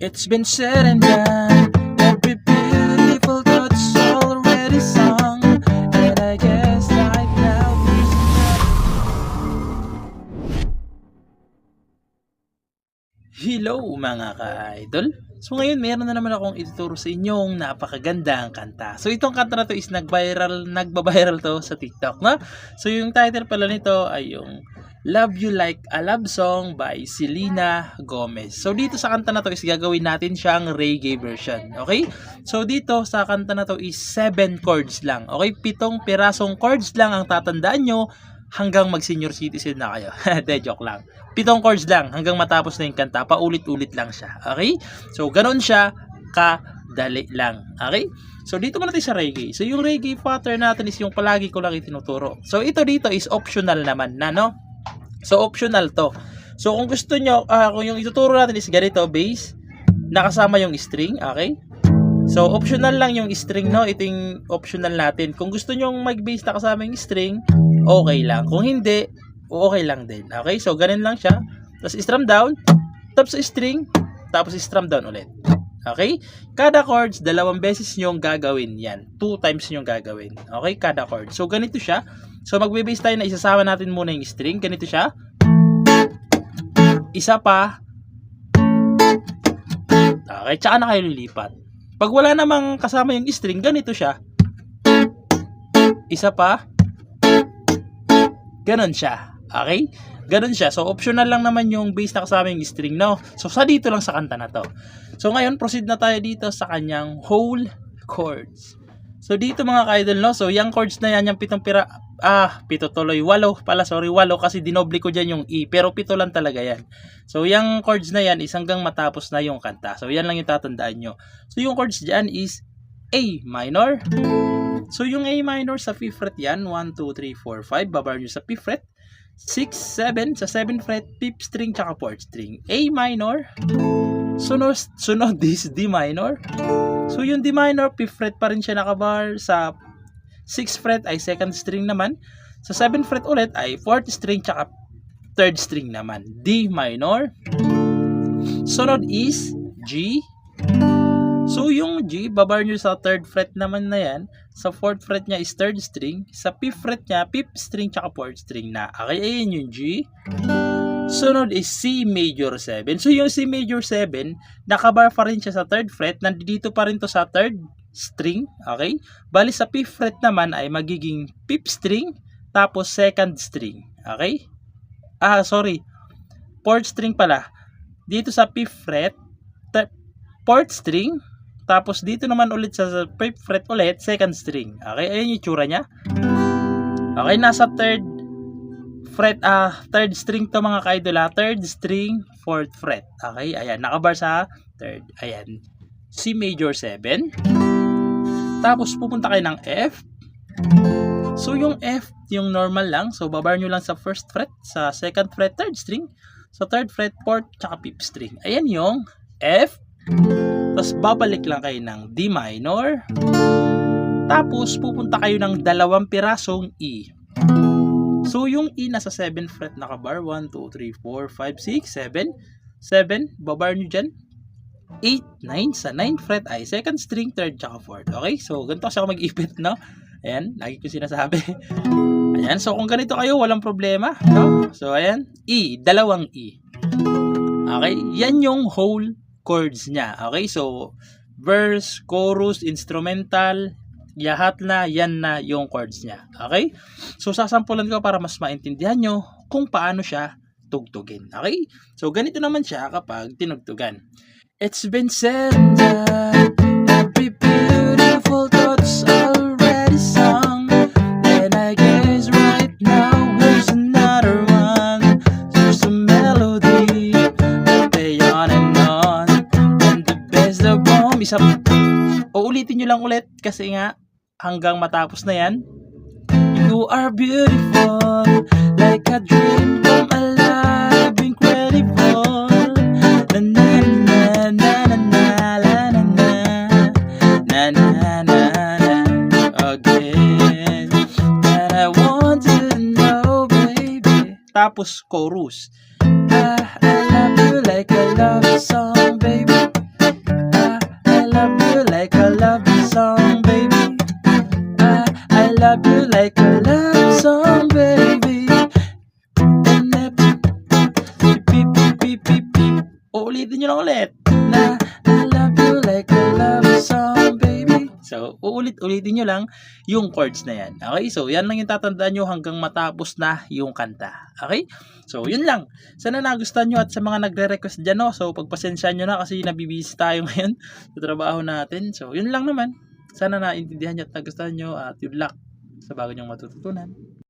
It's been said and done. Every beautiful thought's already sung. And I guess right now hello mga ka-idol. So ngayon meron na naman akong ituturo sa inyong napakagandang kanta. So itong kanta na to is nagba-viral to sa TikTok, no? So yung title pala nito ay yung Love You Like a Love Song by Selena Gomez. So dito sa kanta na to is gagawin natin siyang reggae version, okay? So dito sa kanta na to is 7 chords lang, okay? 7 pirasong chords lang ang tatandaan nyo hanggang mag senior citizen na kayo. De, joke lang. 7 chords lang hanggang matapos na yung kanta. Paulit-ulit lang siya. Okay? So, ganun siya kadali lang. Okay? So, dito muna tayo sa reggae. So, yung reggae pattern natin is yung palagi ko lang itinuturo. So, ito dito is optional naman na, no? So, optional to. So, kung gusto nyo, kung yung ituturo natin is ganito, bass, nakasama yung string. Okay? So, optional lang yung string, no? Ito yung optional natin. Kung gusto nyo mag-bass na kasama yung string, okay lang. Kung hindi, okay lang din. Okay? So, ganun lang siya. Tapos, strum down. Tapos, string. Tapos, strum down ulit. Okay? Kada chords, 2 beses nyong gagawin yan. 2 times nyong gagawin. Okay? Kada chord. So, ganito siya. So, magbe-bass tayo na isasama natin muna yung string. Ganito siya. Isa pa. Okay? Tsaka na kayo lilipat. Pag wala namang kasama yung string, ganito siya. Isa pa. Ganon siya. Okay? Ganon siya. So, optional lang naman yung bass na kasama yung string, no? So, sa dito lang sa kanta na to. So, ngayon, proceed na tayo dito sa kanyang whole chords. So, dito mga ka-idol, no? So, yung chords na yan, yung 7 tuloy, 8 pala, sorry, 8 kasi dinoble ko dyan yung E, pero 7 lang talaga yan. So, yung chords na yan is hanggang matapos na yung kanta. So, yan lang yung tatandaan nyo. So, yung chords dyan is A minor. So, yung A minor sa 5th fret yan, 1, 2, 3, 4, 5, babar nyo sa 5th fret. 6, 7, sa 7th fret, 5th string, tsaka 4th string. A minor. Sunod is D minor. So, yung D minor, 5th fret pa rin siya nakabar. Sa 6th fret ay 2nd string naman. Sa 7th fret ulit ay 4th string, tsaka 3rd string naman. D minor. Sunod is G. So, yung G, babar nyo sa 3rd fret naman na yan. Sa 4th fret niya is 3rd string. Sa 5th fret niya, 5th string tsaka 4th string na. Okay, ayan yung G. Sunod is C major 7. So, yung C major 7, nakabar pa rin siya sa 3rd fret. Nandito pa rin to sa 3rd string. Okay? Bali sa 5th fret naman ay magiging 5th string tapos 2nd string. Okay? 4th string pala. Dito sa 5th fret, 4th string. Tapos dito naman ulit sa 5th fret ulit, 2nd string. Okay, ayan yung tsura niya. Okay, nasa 3rd fret, 3rd string to mga ka-idol, 3rd string, 4th fret. Okay, ayan, nakabar sa 3rd. Ayan, C major 7. Tapos pupunta kayo ng F. So yung F, yung normal lang. So babar nyo lang sa 1st fret, sa 2nd fret, 3rd string. Sa 3rd fret, 4th, tsaka 5th string. Ayan yung F. Tapos babalik lang kayo ng D minor. Tapos pupunta kayo ng 2 pirasong E. So yung E nasa 7th fret nakabar. 1, 2, 3, 4, 5, 6, 7. 7, babar nyo dyan. 8, 9. Sa 9th fret ay 2nd string, 3rd, tsaka 4th. Okay? So ganito kasi ako mag-ipit, no? Ayan, lagi ko sinasabi. Ayan, so kung ganito kayo, walang problema, no? So ayan, E, 2 E. Okay? Yan yung whole chords niya. Okay? So, verse, chorus, instrumental, lahat na, yan na yung chords niya. Okay? So, sasampulan ko para mas maintindihan nyo kung paano siya tugtugin. Okay? So, ganito naman siya kapag tinugtugan. It's been said that every beautiful thought's already sung, and I guess right now here's another one. There's a melody that play on and on, and the best of them is ulitin nyo lang ulit kasi nga hanggang matapos na yan. You are beautiful, like a dream come alive, incredible. Na na na na na na na na na na na again. That I want to know, baby. Tapos chorus. I love you like a love song, baby. like a love song, baby. And if beep, beep, beep, beep, beep. Uulitin nyo lang ulit. Na, I love you like a love song, baby. So, ulitin nyo lang yung chords na yan. Okay? So, yan lang yung tatandaan nyo hanggang matapos na yung kanta. Okay? So, yun lang. Sana nagustuhan nyo at sa mga nagre-request dyan, no? So, pagpasensyahan nyo na kasi nabibisi tayo ngayon sa trabaho natin. So, yun lang naman. Sana naintindihan nyo at nagustuhan nyo at good luck sa bago nyong matututunan.